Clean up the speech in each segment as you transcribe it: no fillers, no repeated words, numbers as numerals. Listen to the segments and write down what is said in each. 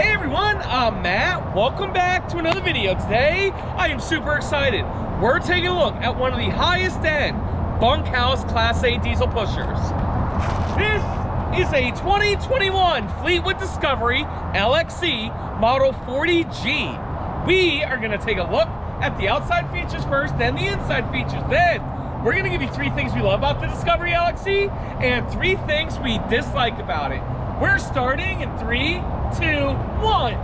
Hey everyone, I'm Matt. Welcome back to another video. Today, I am super excited. We're taking a look at one of the highest end bunkhouse Class A diesel pushers. This is a 2021 Fleetwood Discovery LXE Model 40G. We are gonna take a look at the outside features first, then the inside features. Then, we're gonna give you 3 things we love about the Discovery LXE and 3 things we dislike about it. We're starting in 3, 2, 1.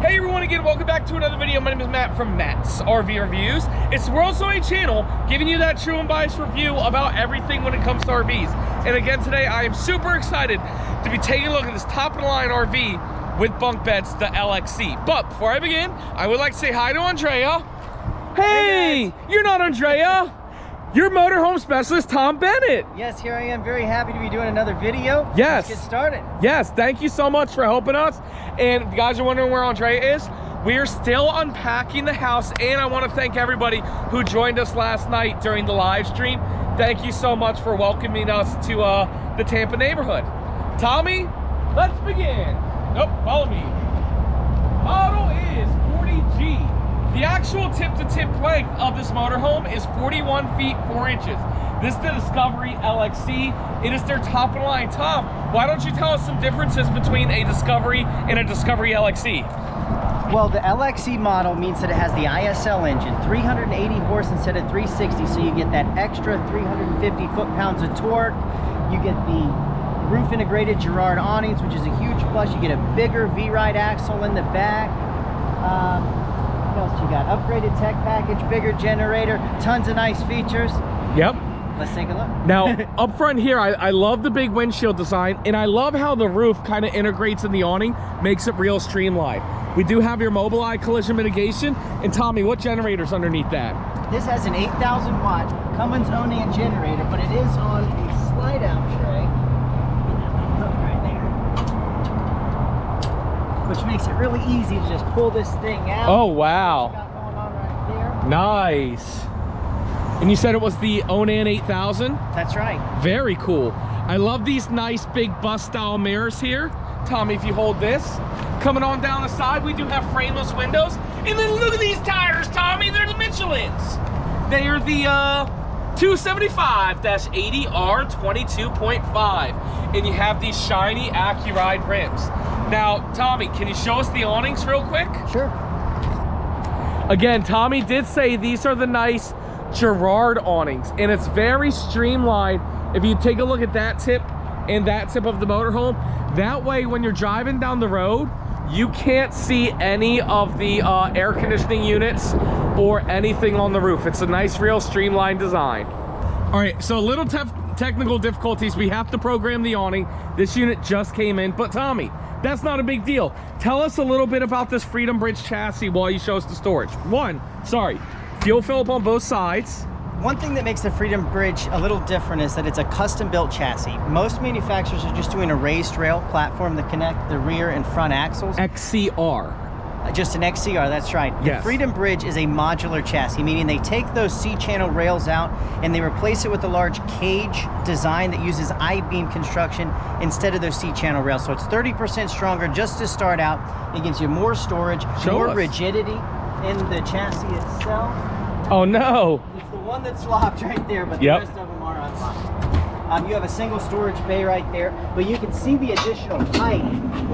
Hey everyone, again, welcome back to another video. My name is Matt from MattsRVReviews. It's the World's Only channel giving you that true and biased review about everything when it comes to RVs. And again, today I am super excited to be taking a look at this top of the line RV with bunk beds, the LXE. But before I begin, I would like to say hi to Andrea. Hey, you're not Andrea. You're motorhome specialist Tom Bennett. Yes, here I am, very happy to be doing another video. Yes. Let's get started. Yes, thank you so much for helping us. And if you guys are wondering where Andrea is, we're still unpacking the house, and I want to thank everybody who joined us last night during the live stream. Thank you so much for welcoming us to the Tampa neighborhood. Tommy, let's begin. Nope, follow me. Model is 40G. The actual tip-to-tip length of this motorhome is 41 feet 4 inches. This is the Discovery LXE. It is their top of the line. Tom, why don't you tell us some differences between a Discovery and a Discovery LXE? Well, the LXE model means that it has the ISL engine, 380 horse instead of 360, so you get that extra 350 foot-pounds of torque. You get the roof integrated Girard awnings, which is a huge plus. You get a bigger V-ride axle in the back. What else you got? Upgraded tech package, bigger generator, tons of nice features. Yep. Let's take a look. Now, up front here, I love the big windshield design, and I love how the roof kind of integrates in the awning, makes it real streamlined. We do have your Mobileye collision mitigation, and Tommy, what generator's underneath that? This has an 8,000 watt Cummins Onan generator, but it is on a slide out tray. Hook right there. Which makes it really easy to just pull this thing out. Oh, wow. Got going on right there. Nice. And you said it was the Onan 8000? That's right. Very cool. I love these nice big bus style mirrors here. Tommy, if you hold this. Coming on down the side, we do have frameless windows. And then look at these tires, Tommy. They're the Michelins. They are the 275-80R 22.5. And you have these shiny AccuRide rims. Now, Tommy, can you show us the awnings real quick? Sure. Again, Tommy did say these are the nice Girard awnings, and it's very streamlined. If you take a look at that tip and that tip of the motorhome, that way when you're driving down the road, you can't see any of the air conditioning units or anything on the roof. It's a nice, real streamlined design. All right, so a little technical difficulties. We have to program the awning. This unit just came in, but Tommy, that's not a big deal. Tell us a little bit about this Freedom Bridge chassis while you show us the storage. Fuel fill up on both sides. One thing that makes the Freedom Bridge a little different is that it's a custom built chassis. Most manufacturers are just doing a raised rail platform to connect the rear and front axles. XCR. Just an XCR, that's right. Yes. The Freedom Bridge is a modular chassis, meaning they take those C-channel rails out and they replace it with a large cage design that uses I-beam construction instead of those C-channel rails. So it's 30% stronger just to start out. It gives you more storage, more rigidity in the chassis itself. Oh no! It's the one that's locked right there, but the rest of them are unlocked. You have a single storage bay right there, but you can see the additional height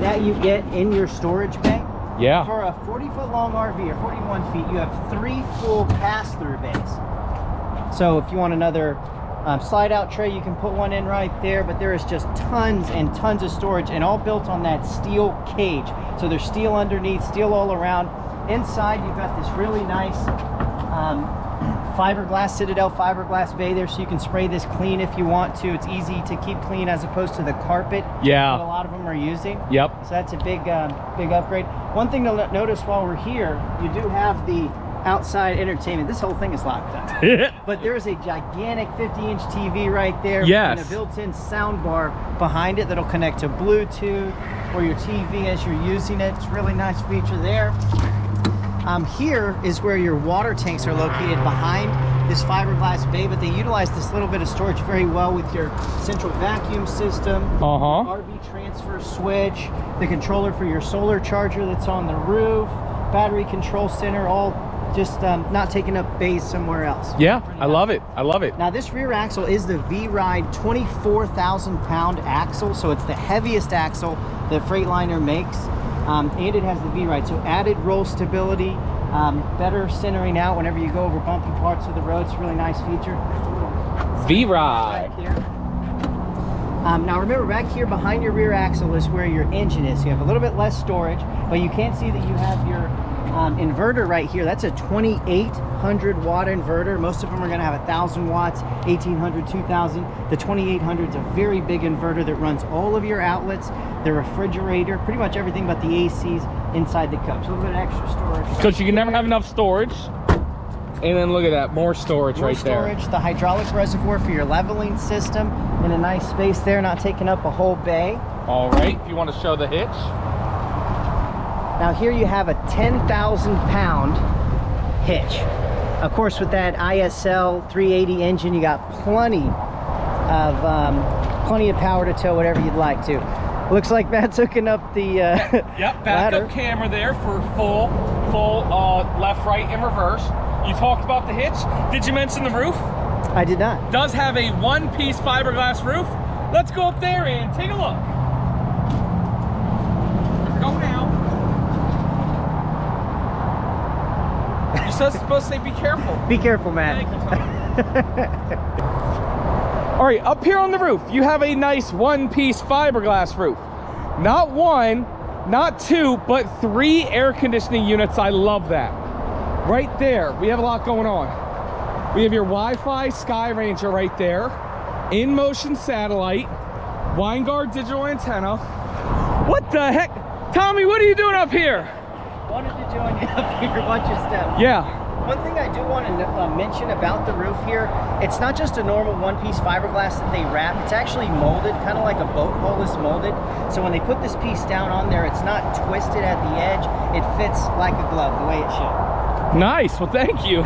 that you get in your storage bay. Yeah. For a 40-foot long RV or 41 feet, you have 3 full pass-through bays. So if you want another slide-out tray, you can put one in right there, but there is just tons and tons of storage, and all built on that steel cage. So there's steel underneath, steel all around. Inside, you've got this really nice fiberglass, Citadel fiberglass bay there, so you can spray this clean if you want to. It's easy to keep clean as opposed to the carpet that a lot of them are using. Yep. So that's a big upgrade. One thing to notice while we're here, you do have the outside entertainment. This whole thing is locked up. But there is a gigantic 50-inch TV right there. Yes. And a built-in sound bar behind it that'll connect to Bluetooth or your TV as you're using it. It's a really nice feature there. Here is where your water tanks are located behind this fiberglass bay, but they utilize this little bit of storage very well with your central vacuum system, RV transfer switch, the controller for your solar charger that's on the roof, battery control center, all just not taking up bays somewhere else. Yeah, I love it. I love it. Now this rear axle is the V-Ride 24,000 pound axle, so it's the heaviest axle that Freightliner makes, and it has the V-Ride, so added roll stability, better centering out whenever you go over bumpy parts of the road. It's a really nice feature. V-Ride. Now remember, back here behind your rear axle is where your engine is. You have a little bit less storage, but you can see that you have your inverter right here. That's a 2800 watt inverter. Most of them are going to have 1,000 watts, 1800, 2000. The 2800 is a very big inverter that runs all of your outlets, the refrigerator, pretty much everything but the ACs inside the coach. A little bit of extra storage. Because you can never have enough storage. And then look at that, more storage right there. The hydraulic reservoir for your leveling system in a nice space there, not taking up a whole bay. All right, if you want to show the hitch. Now here you have a 10,000 pound hitch. Of course, with that ISL 380 engine, you got plenty of power to tow whatever you'd like to. Looks like Matt's hooking up the yep, backup camera there for full left, right, and reverse. You talked about the hitch. Did you mention the roof? I did not. Does have a one-piece fiberglass roof. Let's go up there and take a look. Go now. You're supposed to say be careful. Be careful, Matt. Thank you, Tom. All right, up here on the roof, you have a nice one-piece fiberglass roof. Not one, not two, but 3 air conditioning units. I love that. Right there, we have a lot going on. We have your Wi-Fi Sky Ranger right there, in-motion satellite, Winegard digital antenna. What the heck? Tommy, what are you doing up here? Wanted to join you up here, watch your step. Yeah. One thing I do want to mention about the roof here, it's not just a normal one-piece fiberglass that they wrap, it's actually molded, kind of like a boat hull is molded. So when they put this piece down on there, it's not twisted at the edge, it fits like a glove, the way it should. Nice, well thank you.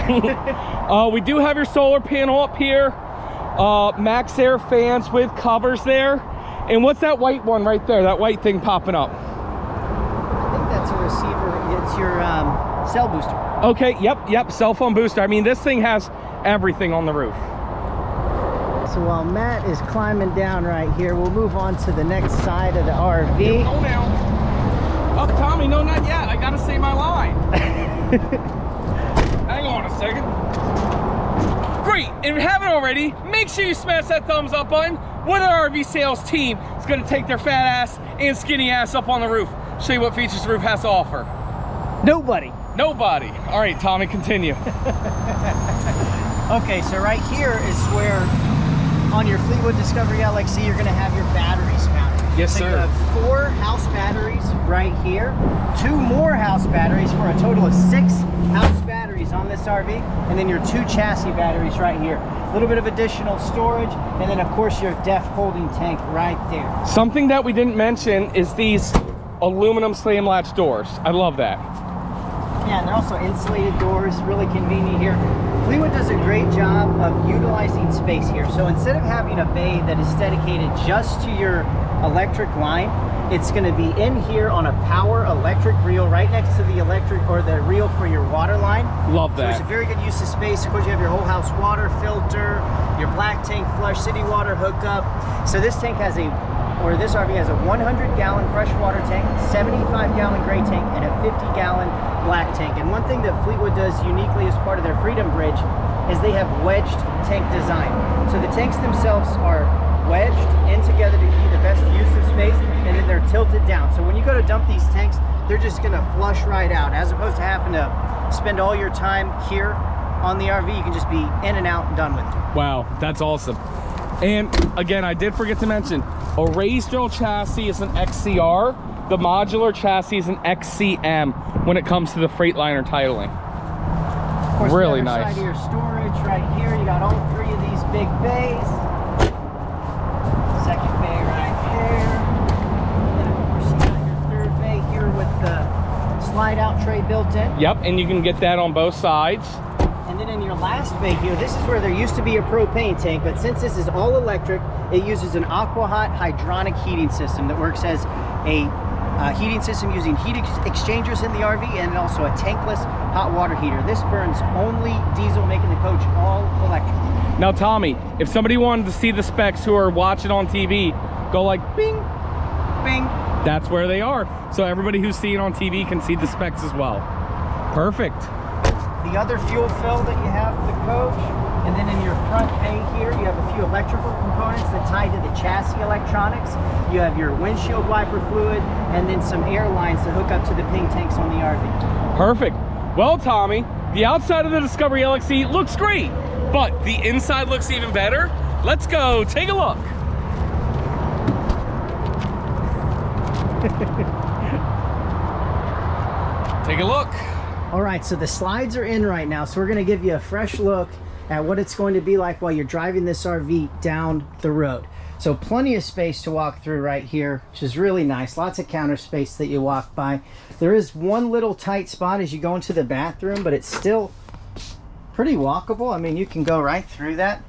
We do have your solar panel up here, Max Air fans with covers there. And what's that white one right there, that white thing popping up? I think that's a receiver, it's your cell booster. Okay, yep, cell phone booster. I mean, this thing has everything on the roof. So while Matt is climbing down right here, we'll move on to the next side of the RV. Oh, now. Oh, Tommy, no, not yet. I gotta say my line. Hang on a second. Great, and if you haven't already, make sure you smash that thumbs up button. What our RV sales team is gonna take their fat ass and skinny ass up on the roof. Show you what features the roof has to offer. Nobody. All right, Tommy, continue. Okay, so right here is where on your Fleetwood Discovery LXE you're going to have your batteries mounted. Yes, so sir. You have 4 house batteries right here, 2 more house batteries for a total of 6 house batteries on this RV, and then your 2 chassis batteries right here. A little bit of additional storage, and then of course your DEF holding tank right there. Something that we didn't mention is these aluminum slam latch doors. I love that. Yeah, and they're also insulated doors, really convenient here. Fleetwood does a great job of utilizing space here. So instead of having a bay that is dedicated just to your electric line, it's going to be in here on a power electric reel right next to the electric or the reel for your water line. Love that. So it's a very good use of space. Of course, you have your whole house water filter, your black tank flush, city water hookup. So this tank has this RV has a 100-gallon freshwater tank, 75-gallon gray tank, and a 50-gallon black tank. And one thing that Fleetwood does uniquely as part of their Freedom Bridge is they have wedged tank design. So the tanks themselves are wedged in together to be the best use of space, and then they're tilted down. So when you go to dump these tanks, they're just gonna flush right out, as opposed to having to spend all your time here on the RV. You can just be in and out and done with it. Wow, that's awesome. And again, I did forget to mention, a raised drill chassis is an XCR. The modular chassis is an XCM when it comes to the Freightliner titling. Of course, really the other nice. Side of your storage right here, you got all 3 of these big bays. Second bay right there. And then of course you got your 3rd bay here with the slide out tray built in. Yep, and you can get that on both sides. And then in your last bay here, this is where there used to be a propane tank, but since this is all electric, it uses an aqua-hot hydronic heating system that works as a heating system using heat exchangers in the RV and also a tankless hot water heater. This burns only diesel, making the coach all electric. Now, Tommy, if somebody wanted to see the specs who are watching on TV, go like bing, Bing. that's where they are. So everybody who's seeing on TV can see the specs as well. Perfect. The other fuel fill that you have for the coach, and then in your front bay here, you have a few electrical components that tie to the chassis electronics. You have your windshield wiper fluid, and then some air lines to hook up to the ping tanks on the RV. Perfect. Well, Tommy, the outside of the Discovery LXE looks great, but the inside looks even better. Let's go take a look. Take a look. All right, so the slides are in right now, so we're gonna give you a fresh look at what it's going to be like while you're driving this RV down the road. So plenty of space to walk through right here, which is really nice. Lots of counter space that you walk by. There is one little tight spot as you go into the bathroom, but it's still pretty walkable. I mean, you can go right through that.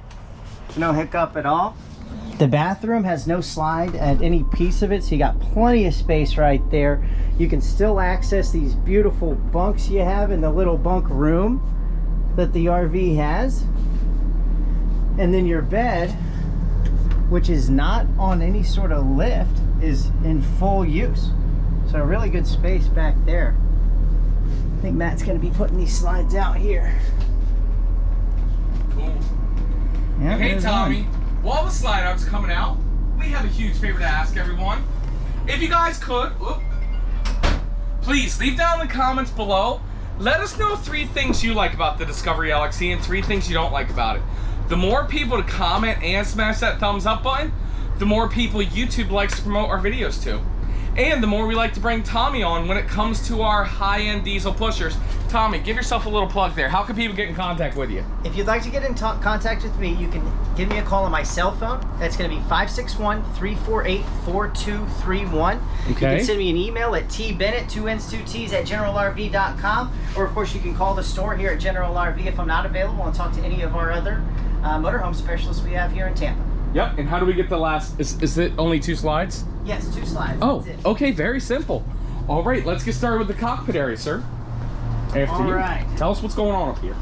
No hiccup at all. The bathroom has no slide at any piece of it, so you got plenty of space right there. You can still access these beautiful bunks you have in the little bunk room that the RV has. And then your bed, which is not on any sort of lift, is in full use. So a really good space back there. I think Matt's gonna be putting these slides out here. Cool. Yeah, Hey, Tommy. one. While the slide out's coming out, we have a huge favor to ask everyone. If you guys could, please leave down in the comments below. Let us know 3 things you like about the Discovery LXE and 3 things you don't like about it. The more people to comment and smash that thumbs up button, the more people YouTube likes to promote our videos to. And the more we like to bring Tommy on when it comes to our high-end diesel pushers. Tommy, give yourself a little plug there. How can people get in contact with you? If you'd like to get in contact with me, you can give me a call on my cell phone. That's going to be 561-348-4231. Okay. You can send me an email at tbennett, 2 N's, 2 T's, @generalrv.com. Or, of course, you can call the store here at General RV if I'm not available and talk to any of our other motorhome specialists we have here in Tampa. Yep, and how do we get the last, is it only 2 slides? Yes, 2 slides. Oh, That's it. okay, very simple. All right, let's get started with the cockpit area, sir. After you. Right. Tell us what's going on up here.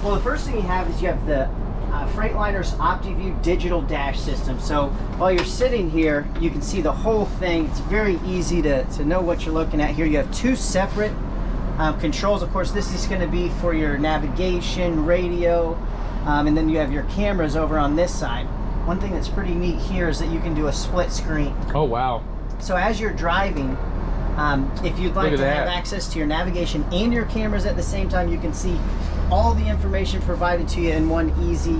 Well, the first thing you have is you have the Freightliner's OptiView digital dash system. So while you're sitting here, you can see the whole thing. It's very easy to know what you're looking at here. You have 2 separate controls. Of course, this is going to be for your navigation, radio, and then you have your cameras over on this side. One thing that's pretty neat here is that you can do a split screen. Oh, wow. So as you're driving, if you'd like to have access to your navigation and your cameras at the same time, you can see all the information provided to you in one easy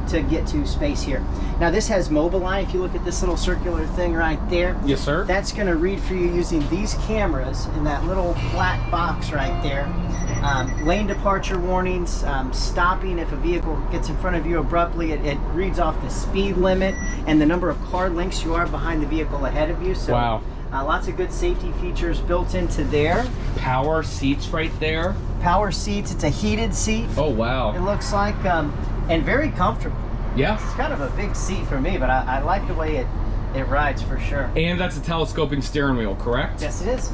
to get to space here. Now this has Mobileye. If you look at this little circular thing right there, Yes, sir. that's going to read for you using these cameras in that little black box right there. Lane departure warnings, stopping if a vehicle gets in front of you abruptly. It reads off the speed limit and the number of car lengths you are behind the vehicle ahead of you. So Wow. Lots of good safety features built into there. Power seats right there. Power seats. It's a heated seat. Oh, wow. It looks like, and very comfortable. Yeah. It's kind of a big seat for me, but I like the way it rides for sure. And that's a telescoping steering wheel, correct? Yes, it is.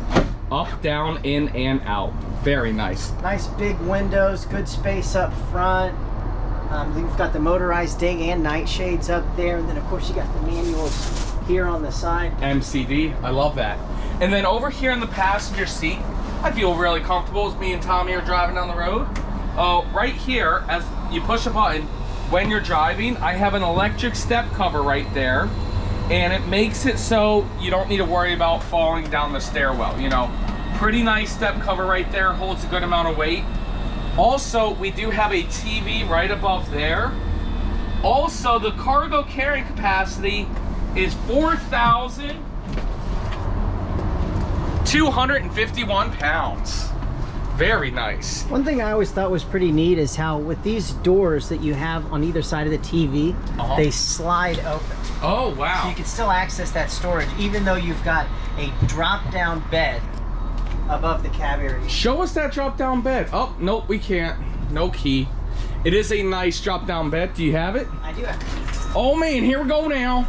Up, down, in, and out. Very nice. Nice big windows, good space up front. You've got the motorized day and night shades up there, and then of course you got the manuals here on the side. MCD, I love that. And then over here in the passenger seat, I feel really comfortable as me and Tommy are driving down the road. Right here, as you push a button, when you're driving, I have an electric step cover right there, and it makes it so you don't need to worry about falling down the stairwell, you know. Pretty nice step cover right there, holds a good amount of weight. Also, we do have a TV right above there. Also, the cargo carrying capacity is 4,251 pounds. Very nice. One thing I always thought was pretty neat is how with these doors that you have on either side of the TV, they slide open. Oh, wow. So you can still access that storage even though you've got a drop-down bed above the cab area. Show us that drop down bed. Oh, nope, we can't. No key. It is a nice drop down bed. Do you have it? I do have it. Oh man, here we go now.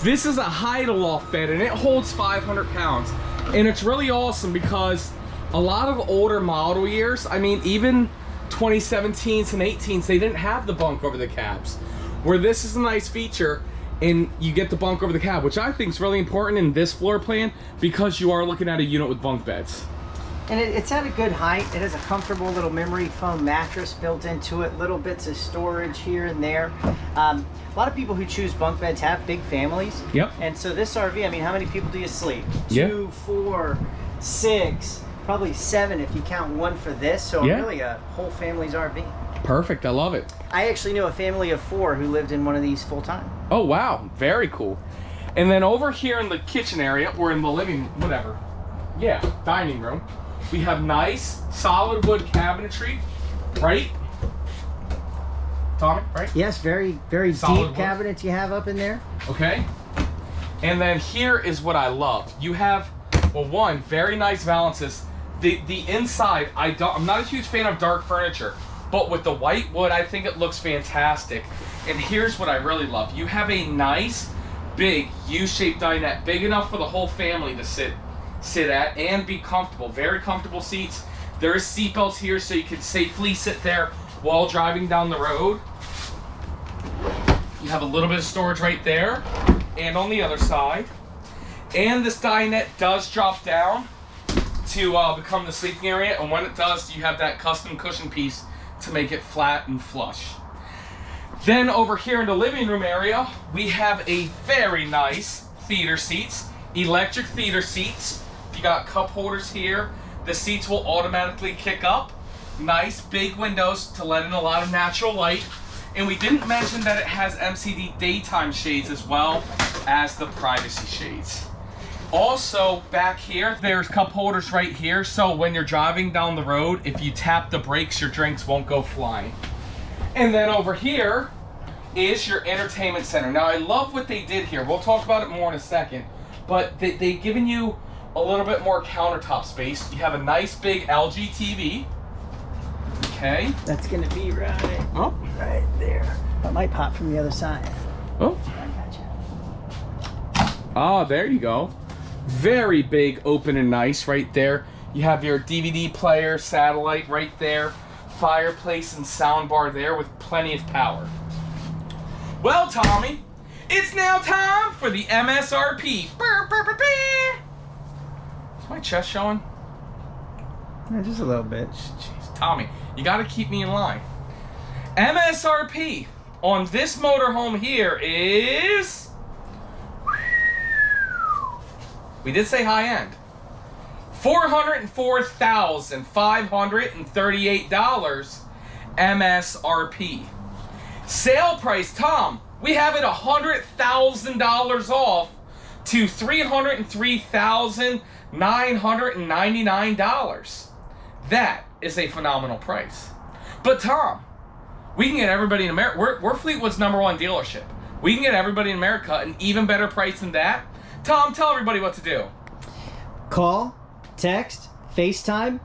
This is a Hide-A-Loft bed and it holds 500 pounds. And it's really awesome because a lot of older model years, I mean, even 2017s and 18s, they didn't have the bunk over the cabs. Where this is a nice feature and you get the bunk over the cab, which I think is really important in this floor plan because you are looking at a unit with bunk beds. And it's at a good height. It has a comfortable little memory foam mattress built into it, little bits of storage here and there. A lot of people who choose bunk beds have big families. Yep. And so this RV, I mean, how many people do you sleep? Yeah. 2, 4, 6, probably 7 if you count one for this. So yeah. Really a whole family's RV. Perfect, I love it. I actually knew a family of 4 who lived in one of these full time. Oh wow, very cool. And then over here in the kitchen area, or in the living, whatever, yeah, dining room, we have nice solid wood cabinetry, right? Tommy, right? Yes, very, very Solid deep wood. cabinets you have up in there. Okay. And then here is what I love. You have, well, one, very nice valances. The inside, I'm not a huge fan of dark furniture, but with the white wood, I think it looks fantastic. And here's what I really love. You have a nice, big U-shaped dinette, big enough for the whole family to sit at and be comfortable. Very comfortable seats. There is seat belts here so you can safely sit there while driving down the road. You have a little bit of storage right there and on the other side. And this dinette does drop down to become the sleeping area, and when it does, you have that custom cushion piece to make it flat and flush. Then over here in the living room area, we have a very nice theater seats, electric theater seats. You got cup holders here. The seats will automatically kick up. Nice big windows to let in a lot of natural light. And we didn't mention that it has MCD daytime shades as well as the privacy shades. Also back here, there's cup holders right here. So when you're driving down the road, if you tap the brakes, your drinks won't go flying. And then over here is your entertainment center. Now I love what they did here. We'll talk about it more in a second. But they've given you a little bit more countertop space. You have a nice big LG TV. Okay. That's gonna be right there. That might pop from the other side. Oh. I gotcha. Ah, there you go. Very big, open and nice right there. You have your DVD player, satellite right there. Fireplace and sound bar there with plenty of power. Well, Tommy, it's now time for the MSRP. Is my chest showing? Yeah, just a little bit. Jeez, Tommy, you gotta keep me in line. MSRP on this motorhome here is... We did say high end. $404,538 MSRP. Sale price, Tom, we have it $100,000 off to $303,999. That is a phenomenal price. But Tom, we can get everybody in America. We're Fleetwood's #1 dealership. We can get everybody in America an even better price than that. Tom, tell everybody what to do. Call, text, FaceTime.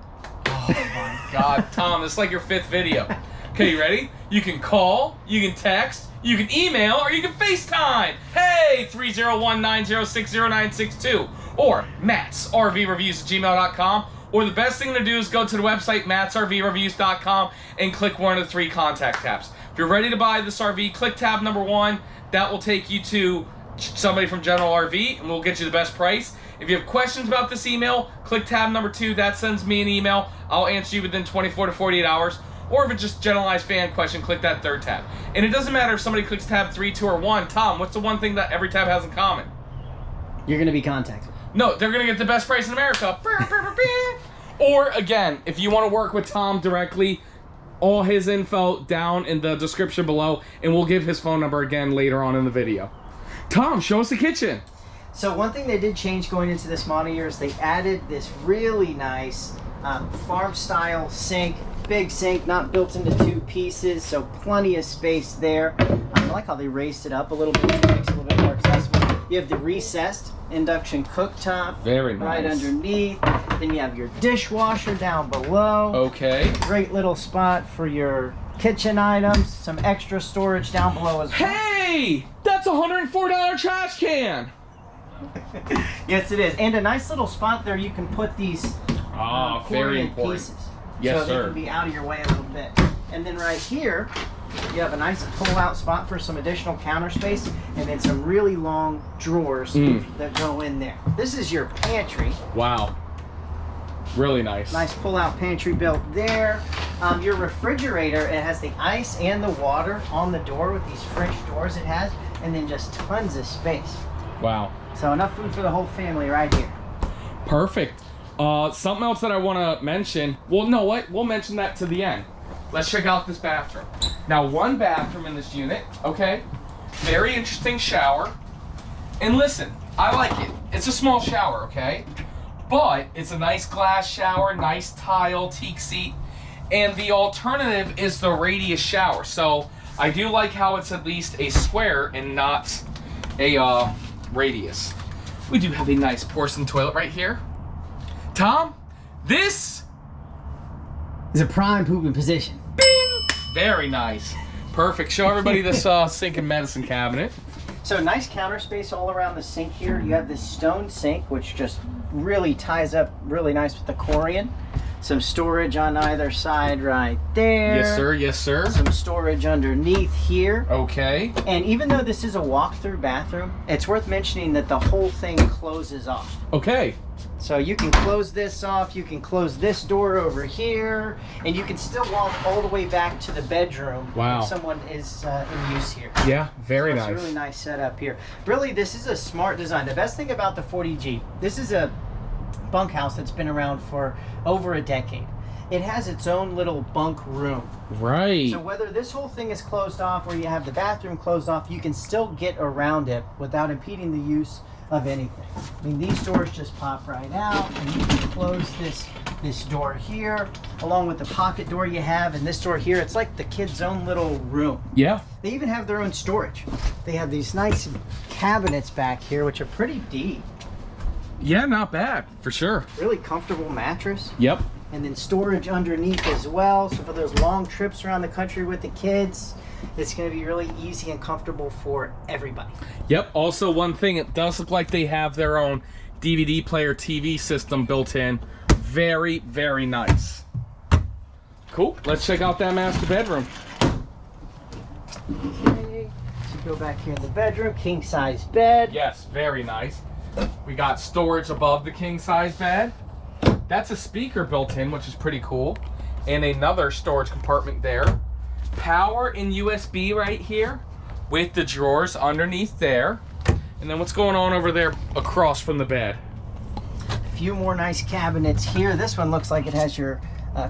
Oh my God, Tom, this is like your 5th video. Okay, you ready? You can call, you can text, you can email, or you can FaceTime. Hey, 301-906-0962. Or MattsRVReviews@gmail.com. Or the best thing to do is go to the website, MattsRVReviews.com, and click one of the 3 contact tabs. If you're ready to buy this RV, click tab number 1. That will take you to somebody from General RV, and we'll get you the best price. If you have questions about this email, click tab number 2. That sends me an email. I'll answer you within 24 to 48 hours. Or if it's just generalized fan question, click that 3rd tab. And it doesn't matter if somebody clicks tab 3, 2, or 1. Tom, what's the one thing that every tab has in common? You're going to be contacted. No, they're going to get the best price in America. Or, again, if you want to work with Tom directly, all his info down in the description below, and we'll give his phone number again later on in the video. Tom, show us the kitchen. So one thing they did change going into this model year is they added this really nice farm-style sink. Big sink, not built into 2 pieces, so plenty of space there. I like how they raised it up a little bit to make it a little bit more accessible. You have the recessed induction cooktop Very nice. right underneath. Then you have your dishwasher down below. Okay. Great little spot for your kitchen items. Some extra storage down below as well. Hey, that's a $104 trash can. Yes, it is. And a nice little spot there you can put these very accordion important. pieces. Yes, so sir. they can be out of your way a little bit. And then right here, you have a nice pull-out spot for some additional counter space, and then some really long drawers that go in there. This is your pantry. Wow. Really nice. Nice pull-out pantry built there. Your refrigerator, it has the ice and the water on the door with these French doors it has, and then just tons of space. Wow. So enough food for the whole family right here. Perfect. Something else that I want to mention. Well, no, what? We'll mention that to the end. Let's check out this bathroom. Now, one bathroom in this unit, okay? Very interesting shower. And listen, I like it. It's a small shower, okay? But it's a nice glass shower, nice tile, teak seat. And the alternative is the radius shower. So I do like how it's at least a square and not a radius. We do have a nice porcelain toilet right here. Tom, this is a prime pooping position. Bing! Very nice. Perfect. Show everybody this sink and medicine cabinet. So nice counter space all around the sink here. You have this stone sink, which just really ties up really nice with the corian. Some storage on either side right there. Yes, sir. Yes, sir. Some storage underneath here. Okay. And even though this is a walk-through bathroom, it's worth mentioning that the whole thing closes off. Okay. So you can close this off, you can close this door over here, and you can still walk all the way back to the bedroom if someone is in use here. Yeah, very nice. It's a really nice setup here. Really, this is a smart design. The best thing about the 40G, this is a bunkhouse that's been around for over a decade. It has its own little bunk room. Right. So whether this whole thing is closed off or you have the bathroom closed off, you can still get around it without impeding the use of anything. I mean, these doors just pop right out, and you can close this door here, along with the pocket door you have, and this door here. It's like the kids' own little room. Yeah. They even have their own storage. They have these nice cabinets back here, which are pretty deep. Yeah, not bad, for sure. Really comfortable mattress. Yep. And then storage underneath as well. So for those long trips around the country with the kids, it's going to be really easy and comfortable for everybody. Yep. Also, one thing, it does look like they have their own DVD player TV system built in. Very, very nice. Cool. Let's check out that master bedroom. Okay. So go back here in the bedroom. King size bed. Yes, very nice. We got storage above the king size bed. That's a speaker built in, which is pretty cool. And another storage compartment there. Power and USB right here with the drawers underneath there. And then what's going on over there across from the bed? A few more nice cabinets here. This one looks like it has your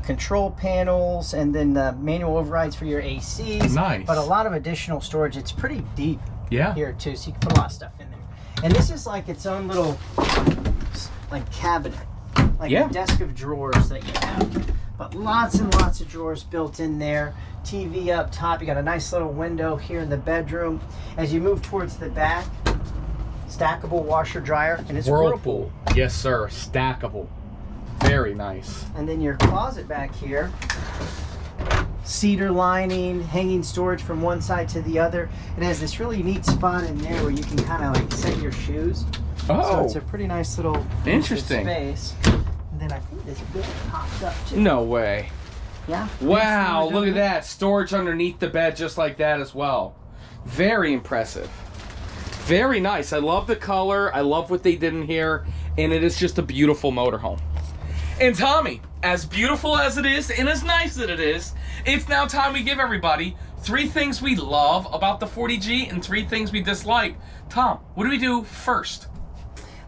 control panels and then manual overrides for your ACs. Nice. But a lot of additional storage. It's pretty deep here too, so you can put a lot of stuff in there. And this is like its own little like cabinet, like a desk of drawers that you have. But lots and lots of drawers built in there. TV up top. You got a nice little window here in the bedroom. As you move towards the back, stackable washer dryer, and it's Whirlpool. Yes, sir. Stackable. Very nice. And then your closet back here, cedar lining, hanging storage from one side to the other. It has this really neat spot in there where you can kind of like set your shoes. Oh, so it's a pretty nice little interesting space. And then I think this bit popped up too. No way. Yeah. Wow, look at that. Storage underneath the bed just like that as well. Very impressive. Very nice. I love the color. I love what they did in here. And it is just a beautiful motorhome. And Tommy, as beautiful as it is and as nice as it is, it's now time we give everybody 3 things we love about the 40G and 3 things we dislike. Tom, what do we do first?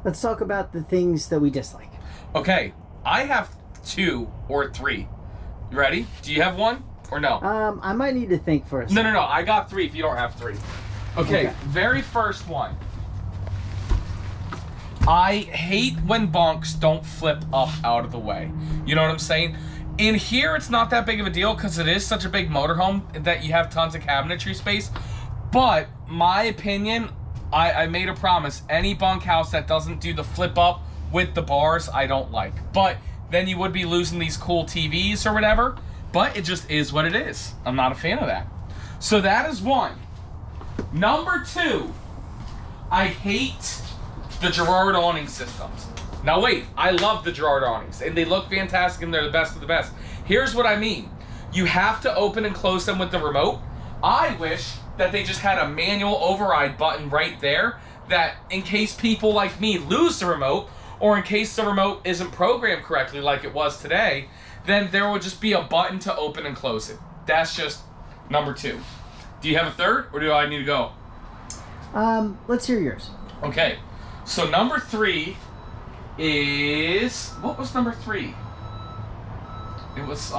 Let's talk about the things that we dislike. Okay, I have 2 or 3. You ready? Do you have 1 or no? I might need to think first. No. I got 3 if you don't have 3. Okay, very first one. I hate when bunks don't flip up out of the way. You know what I'm saying? In here, it's not that big of a deal because it is such a big motorhome that you have tons of cabinetry space. But my opinion, I made a promise. Any bunkhouse that doesn't do the flip up with the bars I don't like. But then you would be losing these cool TVs or whatever. But it just is what it is. I'm not a fan of that. So that is one. Number two, I hate the Girard awning systems. Now wait, I love the Girard awnings and they look fantastic and they're the best of the best. Here's what I mean. You have to open and close them with the remote. I wish that they just had a manual override button right there that in case people like me lose the remote or in case the remote isn't programmed correctly like it was today, then there would just be a button to open and close it. That's just number two. Do you have a third or do I need to go? Let's hear yours. Okay, so number three is, what was number three? It was,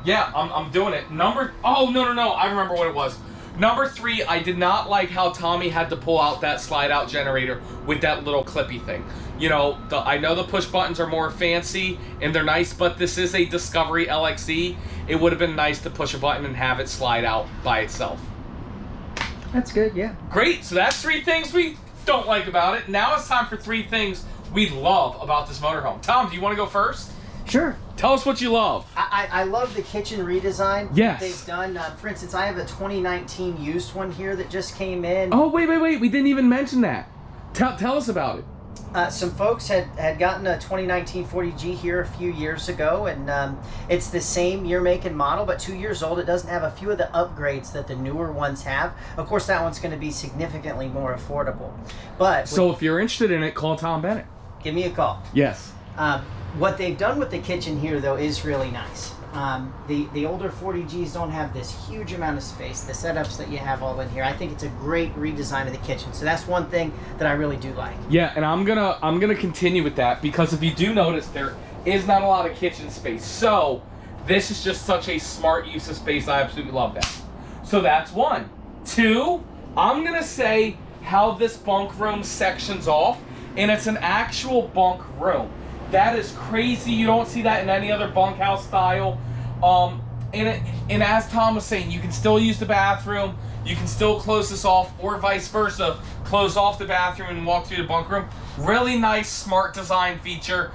yeah, I'm doing it. Oh, no, I remember what it was. Number three, I did not like how Tommy had to pull out that slide-out generator with that little clippy thing. You know, I know the push buttons are more fancy and they're nice, but this is a Discovery LXE. It would have been nice to push a button and have it slide out by itself. That's good, yeah. Great, so that's three things we don't like about it. Now it's time for three things we love about this motorhome. Tom, do you want to go first? Sure. Tell us what you love. I love the kitchen redesign yes. that they've done. For instance, I have a 2019 used one here that just came in. Oh, wait. We didn't even mention that. Tell us about it. Some folks had gotten a 2019 40G here a few years ago, and it's the same year, make, and model, but 2 years old. It doesn't have a few of the upgrades that the newer ones have. Of course, that one's going to be significantly more affordable. But so if you're interested in it, call Tom Bennett. Give me a call. Yes. What they've done with the kitchen here, though, is really nice. The older 40Gs don't have this huge amount of space. The setups that you have all in here, I think it's a great redesign of the kitchen. So that's one thing that I really do like. Yeah, and I'm gonna continue with that because if you do notice, there is not a lot of kitchen space. So this is just such a smart use of space. I absolutely love that. So that's one. Two, I'm gonna say how this bunk room sections off, and it's an actual bunk room. That is crazy. You don't see that in any other bunkhouse style. And as Tom was saying, you can still use the bathroom. You can still close this off, or vice versa. Close off the bathroom and walk through the bunk room. Really nice, smart design feature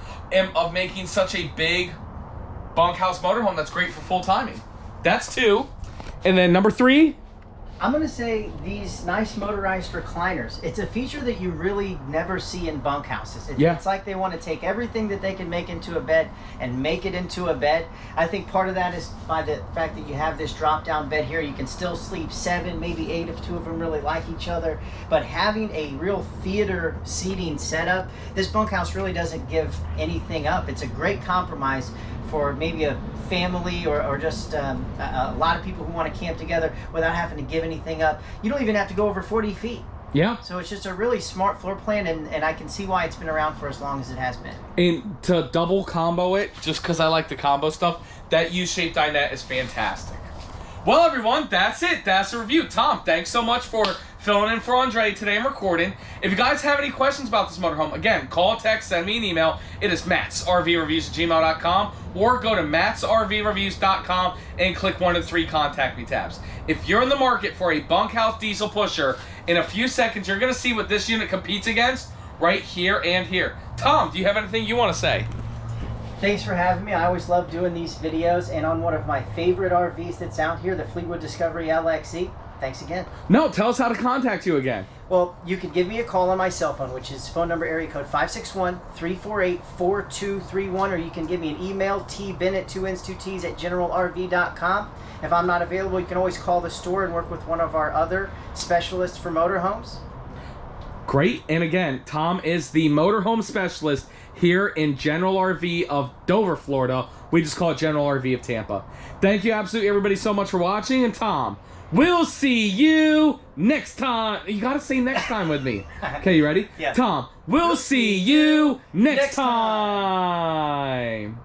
of making such a big bunkhouse motorhome that's great for full timing. That's two. And then number three. I'm going to say these nice motorized recliners. It's a feature that you really never see in bunkhouses. It's like they want to take everything that they can make into a bed and make it into a bed. I think part of that is by the fact that you have this drop-down bed here. You can still sleep 7, maybe 8 if two of them really like each other. But having a real theater seating setup, this bunkhouse really doesn't give anything up. It's a great compromise for maybe a family or just a lot of people who want to camp together without having to give anything up. You don't even have to go over 40 feet. Yeah. So it's just a really smart floor plan, and I can see why it's been around for as long as it has been. And to double combo it, just because I like the combo stuff, that U-shaped dinette is fantastic. Well, everyone, that's it. That's the review. Tom, thanks so much for filling in for Andre. Today I'm recording. If you guys have any questions about this motorhome, again, call, text, send me an email. It is MattsRVReviews@gmail.com, or go to MattsRVReviews.com and click one of the 3 Contact Me tabs. If you're in the market for a bunkhouse diesel pusher, in a few seconds you're going to see what this unit competes against right here and here. Tom, do you have anything you want to say? Thanks for having me. I always love doing these videos, and on one of my favorite RVs that's out here, the Fleetwood Discovery LXE. Thanks again. No, tell us how to contact you again. Well, you can give me a call on my cell phone, which is phone number area code 561-348-4231, or you can give me an email, tbennett, 2 N's, 2 T's, @generalrv.com. If I'm not available, you can always call the store and work with one of our other specialists for motorhomes. Great. And again, Tom is the motorhome specialist here in General RV of Dover, Florida. We just call it General RV of Tampa. Thank you absolutely everybody so much for watching. And Tom, we'll see you next time. You got to say next time with me. Okay, you ready? Yeah. Tom, we'll see you next time.